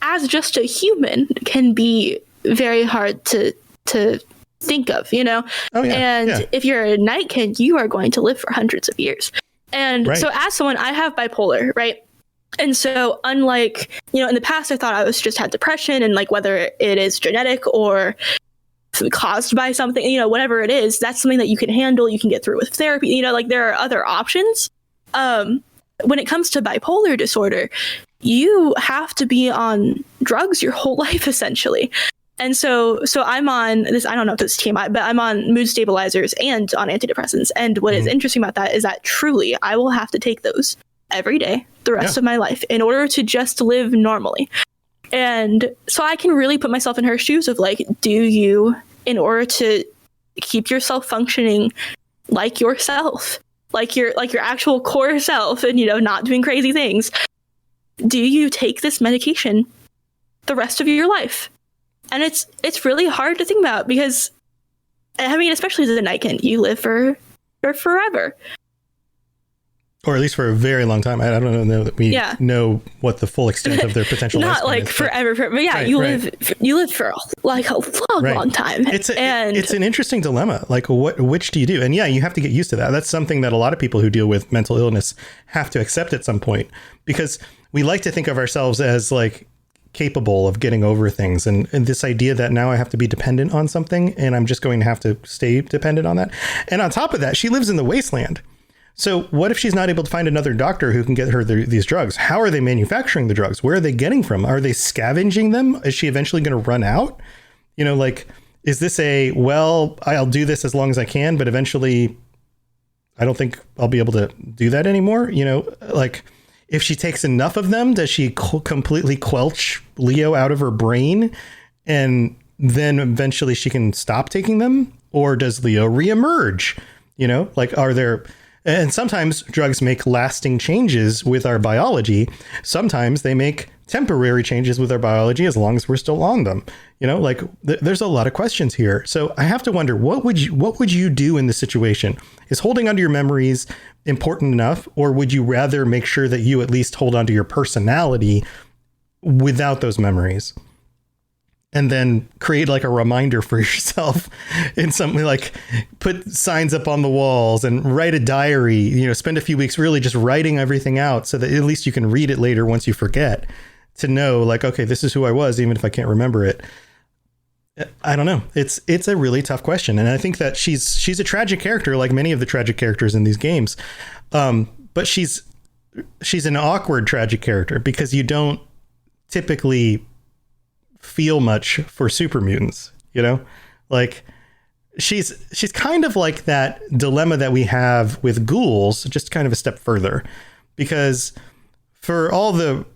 as just a human can be very hard to think of, Oh, yeah, and if you're a Nightkin, you are going to live for hundreds of years. And so as someone, I have bipolar, right? And so unlike, in the past, I thought I was just had depression, and like whether it is genetic or caused by something, whatever it is, that's something that you can handle. You can get through with therapy, like there are other options. When it comes to bipolar disorder, you have to be on drugs your whole life, essentially. And so I'm on this, I don't know if it's TMI, but I'm on mood stabilizers and on antidepressants. And what is interesting about that is that truly I will have to take those every day the rest of my life in order to just live normally. And so I can really put myself in her shoes of like, do you, in order to keep yourself functioning like yourself, like your actual core self, and not doing crazy things, do you take this medication the rest of your life? And it's really hard to think about because, I mean, especially as a Nightkin, you live for forever. Or at least for a very long time. I don't know that we know what the full extent of their potential not lifespan like is, forever, but yeah, you live for a long time. It's an interesting dilemma. Like, which do you do? And yeah, you have to get used to that. That's something that a lot of people who deal with mental illness have to accept at some point, because we like to think of ourselves as like capable of getting over things, and this idea that now I have to be dependent on something, and I'm just going to have to stay dependent on that. And on top of that, she lives in the wasteland. So what if she's not able to find another doctor who can get her these drugs? How are they manufacturing the drugs? Where are they getting from? Are they scavenging them? Is she eventually going to run out? Like, is this I'll do this as long as I can, but eventually I don't think I'll be able to do that anymore. Like, if she takes enough of them, does she completely quelch Leo out of her brain, and then eventually she can stop taking them? Or does Leo reemerge? Like, are there... And sometimes drugs make lasting changes with our biology. Sometimes they make temporary changes with our biology as long as we're still on them. There's a lot of questions here. So I have to wonder, what would you do in this situation? Is holding onto your memories important enough, or would you rather make sure that you at least hold onto your personality without those memories? And then create like a reminder for yourself in something like put signs up on the walls and write a diary, spend a few weeks really just writing everything out so that at least you can read it later once you forget, to know like, okay, this is who I was, even if I can't remember it. I don't know. It's a really tough question. And I think that she's a tragic character, like many of the tragic characters in these games. But she's an awkward tragic character because you don't typically feel much for super mutants, like she's kind of like that dilemma that we have with ghouls, just kind of a step further, because for all the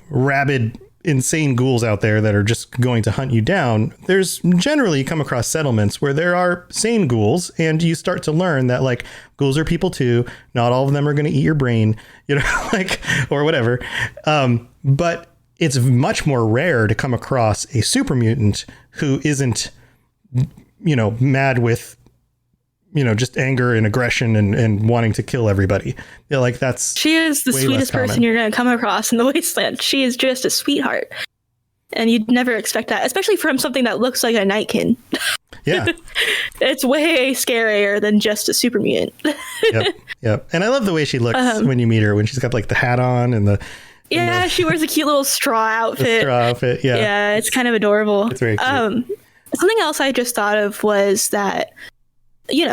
rabid insane ghouls out there that are just going to hunt you down, there's generally, you come across settlements where there are sane ghouls, and you start to learn that like ghouls are people too, not all of them are going to eat your brain, like, or whatever, but it's much more rare to come across a super mutant who isn't, mad with, just anger and aggression and wanting to kill everybody. Like she is the sweetest person you're going to come across in the wasteland. She is just a sweetheart. And you'd never expect that, especially from something that looks like a Nightkin. Yeah. It's way scarier than just a super mutant. Yep. And I love the way she looks when you meet her, when she's got like the hat on and she wears a cute little straw outfit. Yeah, it's kind of adorable. It's very cute. Something else I just thought of was that,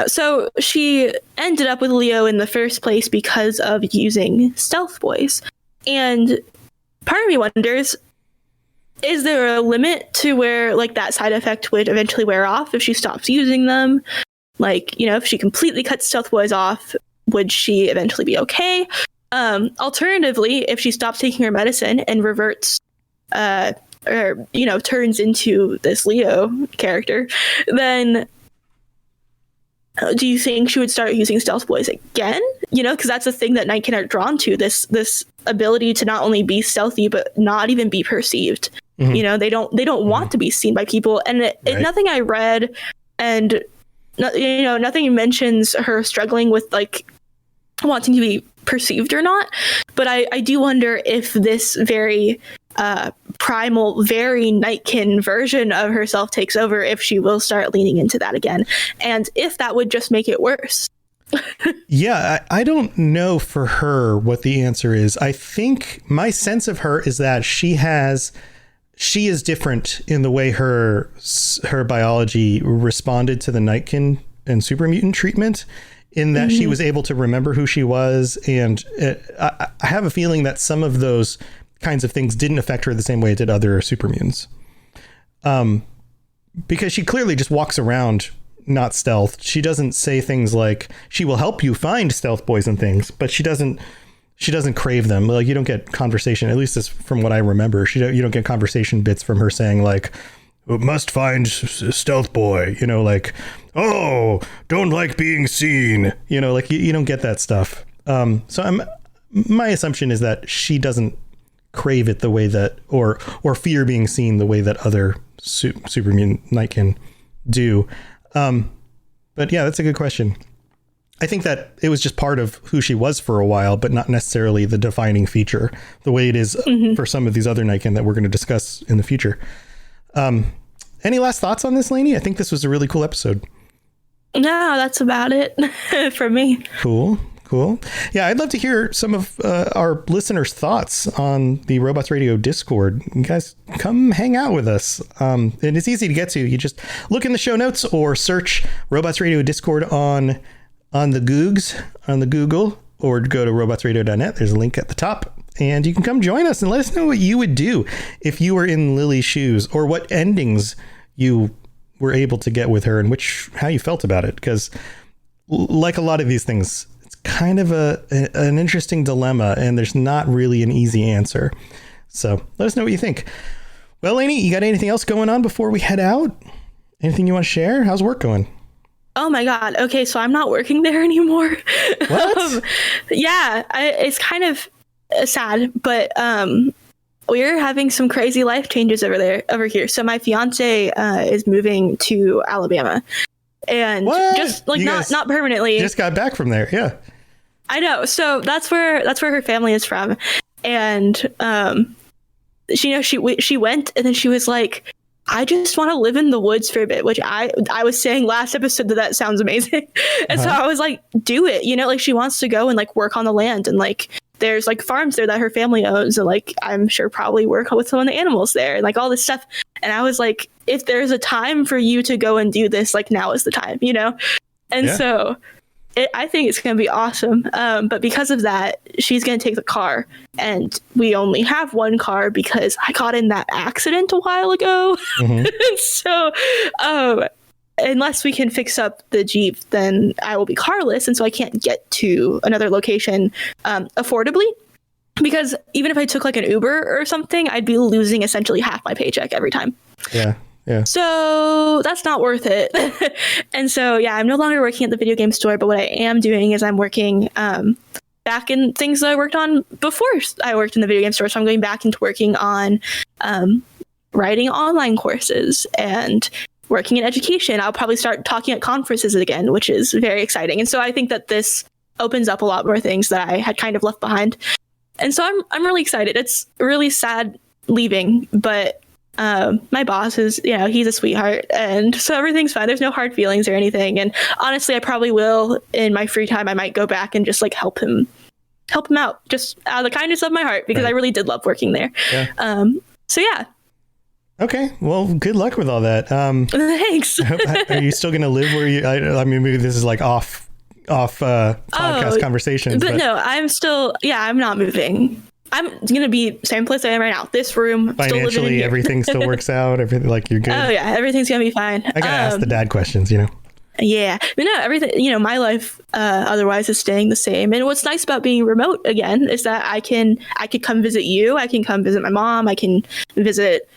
so she ended up with Leo in the first place because of using stealth boys. And part of me wonders, is there a limit to where like that side effect would eventually wear off if she stops using them? Like, if she completely cuts stealth boys off, would she eventually be okay? Alternatively, if she stops taking her medicine and reverts or, you know, turns into this Leo character, then do you think she would start using stealth boys again? You know, because that's the thing that Nightkin are drawn to, this ability to not only be stealthy but not even be perceived. You know, they don't want to be seen by people, and nothing I read, and you know, nothing mentions her struggling with like wanting to be perceived or not. But I do wonder if this very primal, very Nightkin version of herself takes over, if she will start leaning into that again, and if that would just make it worse. Yeah, I don't know for her what the answer is. I think my sense of her is that she is different in the way her biology responded to the Nightkin and super mutant treatment, in that she was able to remember who she was. And I have a feeling that some of those kinds of things didn't affect her the same way it did other super mutants. Because she clearly just walks around not stealth. She doesn't say things like she will help you find stealth boys and things, but she doesn't crave them. Like, you don't get conversation, at least as from what I remember, you don't get conversation bits from her saying like, must find stealth boy, you know, like, oh, don't like being seen, you know, like you don't get that stuff. So my assumption is that she doesn't crave it the way that, or fear being seen the way that other super mutant Nightkin do. But yeah, that's a good question. I think that it was just part of who she was for a while, but not necessarily the defining feature, the way it is for some of these other Nightkin that we're going to discuss in the future. Any last thoughts on this, Lainey? I think this was a really cool episode. No, that's about it for me. Cool. Yeah, I'd love to hear some of our listeners' thoughts on the Robots Radio Discord. You guys come hang out with us. And it's easy to get to. You just look in the show notes or search Robots Radio Discord on the Googs, on the Google, or go to robotsradio.net. There's a link at the top. And you can come join us and let us know what you would do if you were in Lily's shoes, or what endings you were able to get with her, and how you felt about it. Because like a lot of these things, it's kind of an interesting dilemma, and there's not really an easy answer. So let us know what you think. Well, Lainey, you got anything else going on before we head out? Anything you want to share? How's work going? Oh my God. Okay, so I'm not working there anymore. What? Yeah, it's kind of sad, but we're having some crazy life changes over here. So my fiance is moving to Alabama, and just like not permanently. Just got back from there. Yeah, I know. So that's where her family is from, and she went, and then she was like, I just want to live in the woods for a bit, which I was saying last episode that sounds amazing. And so I was like, do it, you know, like she wants to go and like work on the land, and like there's like farms there that her family owns, and like I'm sure probably work with some of the animals there and like all this stuff. And I was like, if there's a time for you to go and do this, like now is the time, you know? And so I think it's going to be awesome. But because of that, she's going to take the car, and we only have one car because I got in that accident a while ago. So unless we can fix up the Jeep, then I will be carless. And so I can't get to another location affordably, because even if I took like an Uber or something, I'd be losing essentially half my paycheck every time. Yeah. So that's not worth it. And so, yeah, I'm no longer working at the video game store, but what I am doing is I'm working back in things that I worked on before I worked in the video game store. So I'm going back into working on writing online courses and working in education. I'll probably start talking at conferences again, which is very exciting. And so I think that this opens up a lot more things that I had kind of left behind. And so I'm really excited. It's really sad leaving, but my boss is, you know, he's a sweetheart, and so everything's fine. There's no hard feelings or anything. And honestly, I probably will in my free time. I might go back and just like help him out, just out of the kindness of my heart, because I really did love working there. So yeah. Okay. Well, good luck with all that. Thanks. Are you still going to live where you? I mean, maybe this is like off podcast conversation. But no, I'm still. Yeah, I'm not moving. I'm gonna be same place I am right now. This room. Financially, still living in everything still works out. Everything, like, you're good. Oh yeah, everything's gonna be fine. I gotta ask the dad questions, you know. Yeah, but no, everything. You know, my life otherwise is staying the same. And what's nice about being remote again is that I could come visit you. I can come visit my mom. I can visit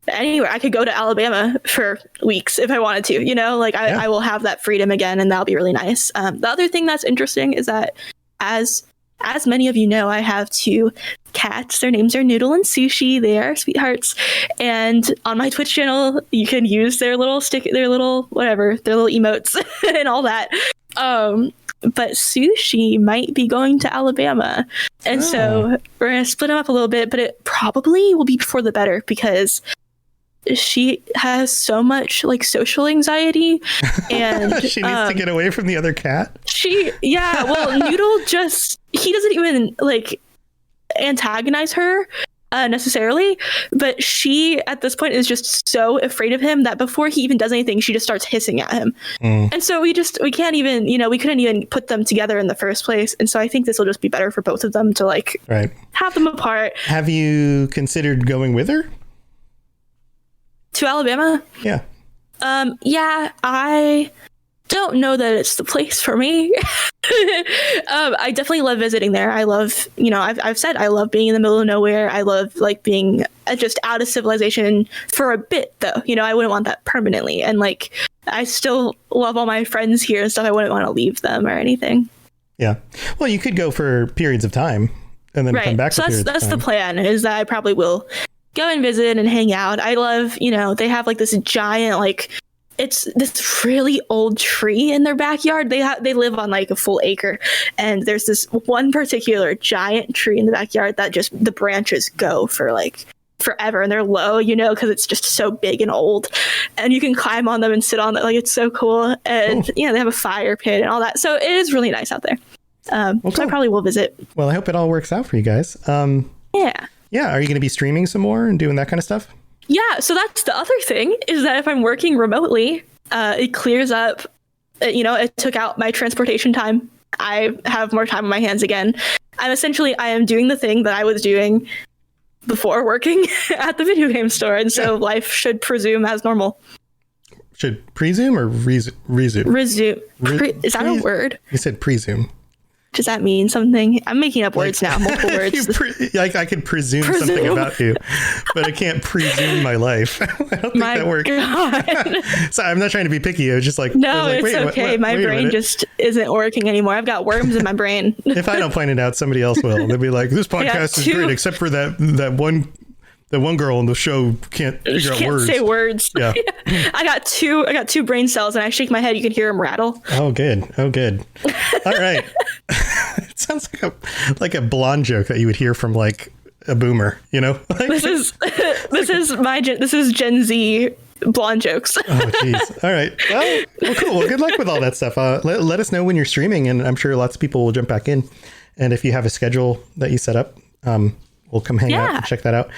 anywhere. I could go to Alabama for weeks if I wanted to, like I will have that freedom again, and that'll be really nice. The other thing that's interesting is that as many of you know, I have 2 cats. Their names are Noodle and Sushi. They are sweethearts. And on my Twitch channel, you can use their little emotes and all that. But Sushi might be going to Alabama. And so we're going to split them up a little bit, but it probably will be before the better because she has so much like social anxiety and she needs to get away from the other cat. Noodle he doesn't even like antagonize her necessarily, but she at this point is just so afraid of him that before he even does anything, she just starts hissing at him. And so we can't even, we couldn't even put them together in the first place. And so I think this will just be better for both of them to like have them apart. Have you considered going with her to Alabama? Yeah. I don't know that it's the place for me. I definitely love visiting there. I love, I've said I love being in the middle of nowhere. I love like being just out of civilization for a bit though. I wouldn't want that permanently. And like, I still love all my friends here and stuff. I wouldn't want to leave them or anything. Yeah. Well, you could go for periods of time and then come back. So that's the plan, is that I probably will go and visit and hang out. I love, they have like this giant, like, it's this really old tree in their backyard. They live on like a full acre, and there's this one particular giant tree in the backyard that just the branches go for like forever, and they're low, because it's just so big and old, and you can climb on them and sit on it. Like, it's so cool. And they have a fire pit and all that, so it is really nice out there. So I probably will visit. Well, I hope it all works out for you guys. Yeah. Are you going to be streaming some more and doing that kind of stuff? Yeah, so that's the other thing, is that if I'm working remotely, it clears up, it took out my transportation time. I have more time on my hands again. I am doing the thing that I was doing before working at the video game store, and so life should resume as normal. Should presume or resume? Resume. Is that a word? You said presume. Does that mean something? I'm making up words now, multiple words. I could presume something about you, but I can't presume my life. I don't think that works. So I'm not trying to be picky. I was just like, it's okay. My brain just isn't working anymore. I've got worms in my brain. If I don't point it out, somebody else will. They'll be like, this podcast is great, except for that one girl on the show can't figure out words. Say words. Yeah. I got two brain cells, and I shake my head. You can hear them rattle. Oh, good. All right. It sounds like a blonde joke that you would hear from like a boomer, This is Gen Z blonde jokes. Oh, geez. All right. Well, cool. Well, good luck with all that stuff. Let us know when you're streaming, and I'm sure lots of people will jump back in. And if you have a schedule that you set up, we'll come hang out and check that out.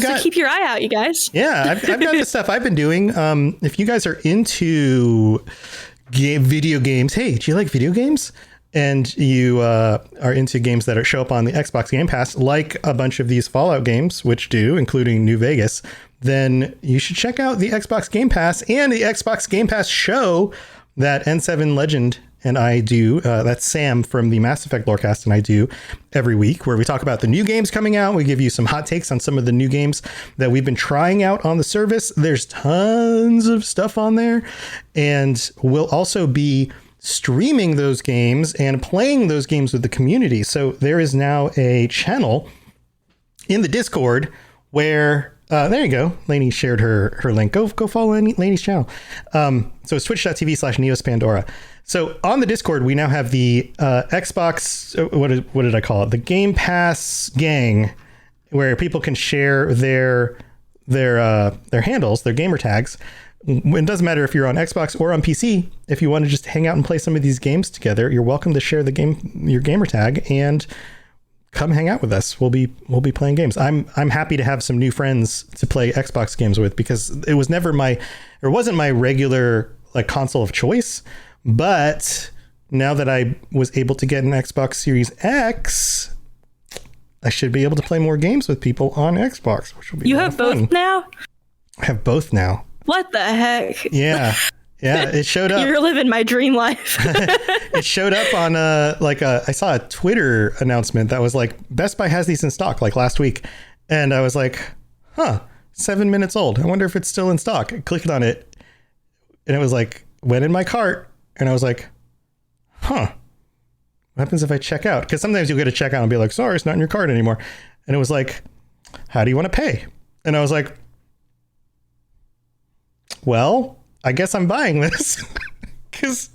So keep your eye out, you guys. Yeah, I've got the stuff I've been doing. If you guys are into video games, hey, do you like video games? And you are into games that show up on the Xbox Game Pass, like a bunch of these Fallout games, which do, including New Vegas, then you should check out the Xbox Game Pass and the Xbox Game Pass show that N7 Legend and I do. That's Sam from the Mass Effect Lorecast and I do every week, where we talk about the new games coming out. We give you some hot takes on some of the new games that we've been trying out on the service. There's tons of stuff on there, and we'll also be streaming those games and playing those games with the community. So there is now a channel in the Discord where there you go. Lainey shared her link. Go follow Lainey's channel. So it's twitch.tv/neospandora. So on the Discord, we now have the Xbox. What did I call it? The Game Pass gang, where people can share their handles, their gamer tags. It doesn't matter if you're on Xbox or on PC. If you want to just hang out and play some of these games together, you're welcome to share your gamer tag and come hang out with us. We'll be playing games. I'm happy to have some new friends to play Xbox games with, because it wasn't my regular like console of choice. But now that I was able to get an Xbox Series X, I should be able to play more games with people on Xbox, which will be You have both now? I have both now. What the heck? Yeah, it showed up. You're living my dream life. It showed up on I saw a Twitter announcement that was like, Best Buy has these in stock like last week. And I was like, huh, 7 minutes old. I wonder if it's still in stock. I clicked on it and it was like, went in my cart. And I was like, huh, what happens if I check out? Because sometimes you'll get a checkout and be like, sorry, it's not in your cart anymore. And it was like, how do you want to pay? And I was like, well, I guess I'm buying this because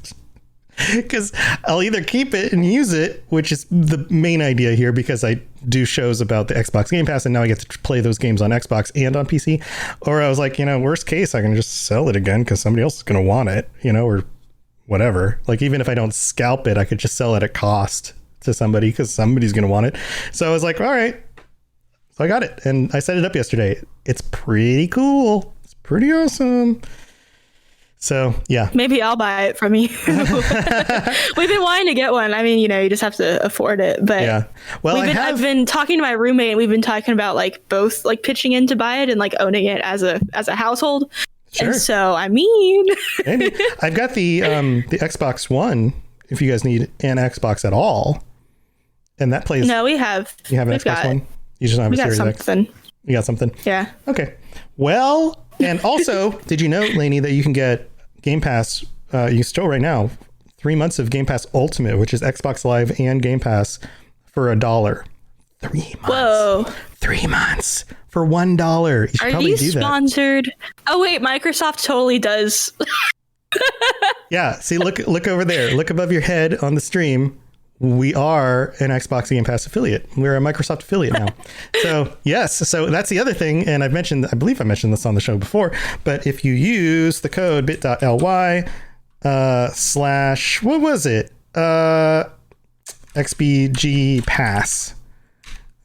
I'll either keep it and use it, which is the main idea here, because I do shows about the Xbox Game Pass and now I get to play those games on Xbox and on PC. Or I was like, worst case, I can just sell it again because somebody else is going to want it, or whatever. Like, even if I don't scalp it, I could just sell it at cost to somebody because somebody's going to want it. So I was like, all right. So I got it and I set it up yesterday. It's pretty cool. It's pretty awesome. So, yeah. Maybe I'll buy it from you. We've been wanting to get one. I mean, you just have to afford it. But yeah. Well, I've been talking to my roommate and we've been talking about both pitching in to buy it and owning it as a household. Sure. And so, I mean, maybe. I've got the Xbox One, if you guys need an Xbox at all. And that plays. No, we have. You have an Xbox One? You just don't have a Series something. X? You got something? Yeah. Okay. Well, and also, did you know, Lainey, that you can get Game Pass, you still right now, 3 months of Game Pass Ultimate, which is Xbox Live and Game Pass for $1. 3 months. Whoa. 3 months for $1. You should Are probably these do that. sponsored? Oh, wait, Microsoft totally does. Yeah. See, look over there. Look above your head on the stream. We are an Xbox Game Pass affiliate. We're a Microsoft affiliate now. So yes, so that's the other thing. And I believe I mentioned this on the show before, but if you use the code bit.ly / what was it? XBG Pass,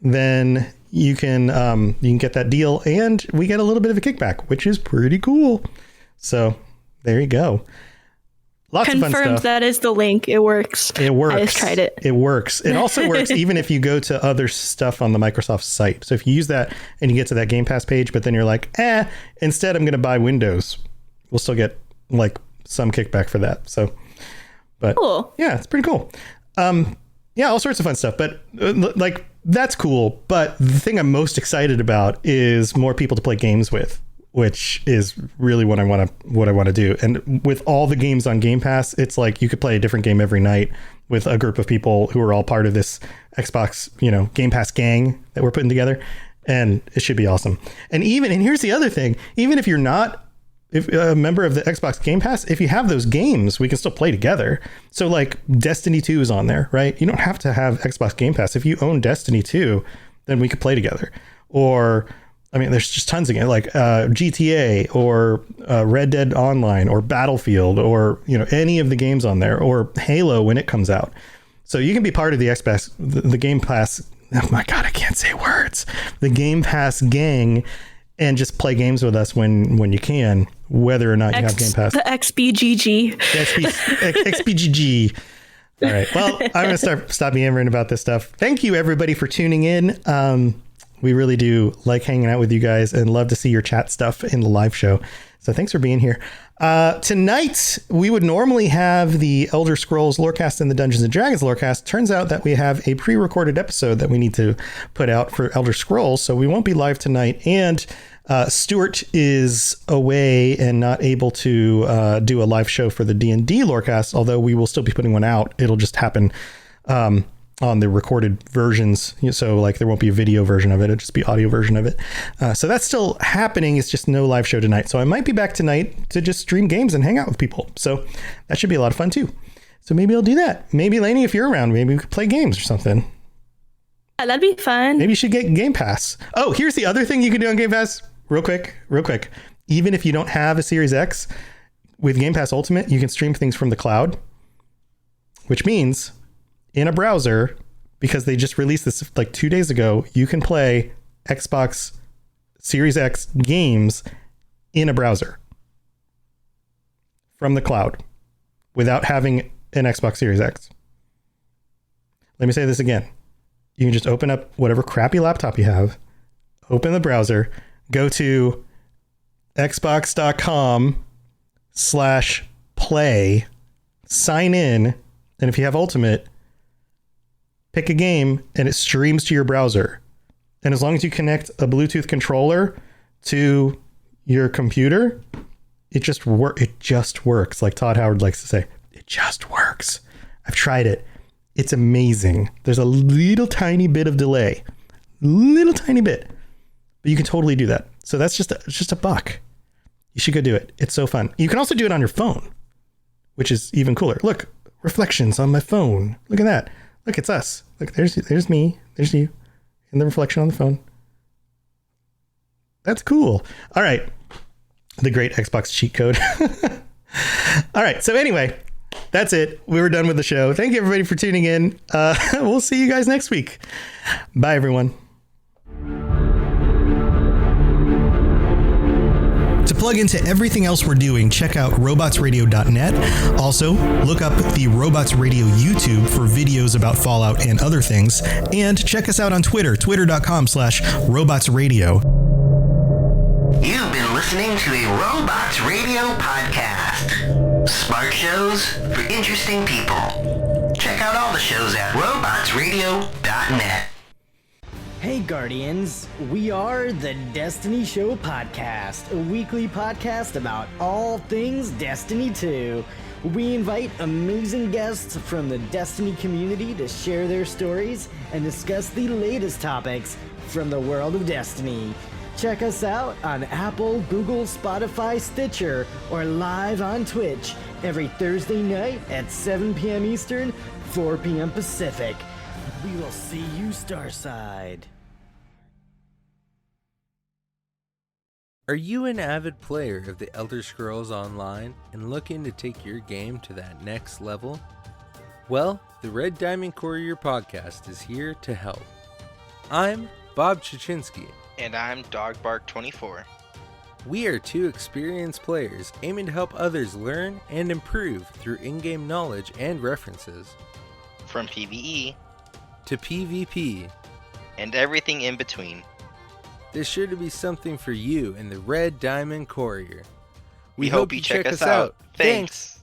then you can get that deal and we get a little bit of a kickback, which is pretty cool. So there you go. Lots of fun Confirmed, stuff. that is the link. It works. It works. I just tried it. It works. It also works even if you go to other stuff on the Microsoft site. So if you use that and you get to that Game Pass page, but then you're like, instead I'm going to buy Windows, we'll still get some kickback for that. So, but cool. Yeah, it's pretty cool. Yeah, all sorts of fun stuff. But that's cool. But the thing I'm most excited about is more people to play games with, which is really what I want to do. And with all the games on Game Pass, it's like you could play a different game every night with a group of people who are all part of this Xbox, Game Pass gang that we're putting together. And it should be awesome. And here's the other thing, even if you're not a member of the Xbox Game Pass, if you have those games, we can still play together. So Destiny 2 is on there, right? You don't have to have Xbox Game Pass. If you own Destiny 2, then we could play together. Or there's just tons of games GTA or Red Dead Online or Battlefield or, any of the games on there, or Halo when it comes out. So you can be part of the Xbox, the Game Pass. Oh my God, I can't say words. The Game Pass gang and just play games with us when you can, whether or not you have Game Pass. The XBGG. XBGG. All right. Well, I'm going to stop yammering about this stuff. Thank you, everybody, for tuning in. We really do like hanging out with you guys and love to see your chat stuff in the live show. So thanks for being here. Tonight, we would normally have the Elder Scrolls Lorecast and the Dungeons & Dragons Lorecast. Turns out that we have a pre-recorded episode that we need to put out for Elder Scrolls, so we won't be live tonight. And Stuart is away and not able to do a live show for the D&D Lorecast, although we will still be putting one out. It'll just happen on the recorded versions. So there won't be a video version of it. It'll just be audio version of it. So that's still happening. It's just no live show tonight. So I might be back tonight to just stream games and hang out with people. So that should be a lot of fun too. So maybe I'll do that. Maybe Lainey, if you're around, maybe we could play games or something. Yeah, that'd be fun. Maybe you should get Game Pass. Oh, here's the other thing you can do on Game Pass. Real quick. Even if you don't have a Series X, with Game Pass Ultimate, you can stream things from the cloud, which means in a browser, because they just released this 2 days ago, you can play Xbox Series X games in a browser from the cloud without having an Xbox Series X. Let me say this again. You can just open up whatever crappy laptop you have, open the browser, go to xbox.com/play, sign in, and if you have Ultimate, pick a game and it streams to your browser. And as long as you connect a Bluetooth controller to your computer, it just works. Like Todd Howard likes to say, it just works. I've tried it. It's amazing. There's a little tiny bit of delay, little tiny bit, but you can totally do that. So that's just a $1. You should go do it. It's so fun. You can also do it on your phone, which is even cooler. Look, reflections on my phone. Look at that. Look, it's us. Look, there's me. There's you. And the reflection on the phone. That's cool. All right. The great Xbox cheat code. All right. So anyway, that's it. We were done with the show. Thank you everybody for tuning in. We'll see you guys next week. Bye everyone. To plug into everything else we're doing, check out robotsradio.net. Also, look up the Robots Radio YouTube for videos about Fallout and other things. And check us out on Twitter, twitter.com/robotsradio. You've been listening to a Robots Radio podcast. Smart shows for interesting people. Check out all the shows at robotsradio.net. Hey Guardians, we are the Destiny Show Podcast, a weekly podcast about all things Destiny 2. We invite amazing guests from the Destiny community to share their stories and discuss the latest topics from the world of Destiny. Check us out on Apple, Google, Spotify, Stitcher, or live on Twitch every Thursday night at 7 p.m. Eastern, 4 p.m. Pacific. We will see you Starside. Are you an avid player of the Elder Scrolls Online and looking to take your game to that next level? Well, the Red Diamond Courier podcast is here to help. I'm Bob Chichinski. And I'm Dogbark24. We are two experienced players aiming to help others learn and improve through in-game knowledge and references. From PvE to PvP and everything in between. There's sure to be something for you in the Red Diamond Courier. We hope you check us out. Thanks.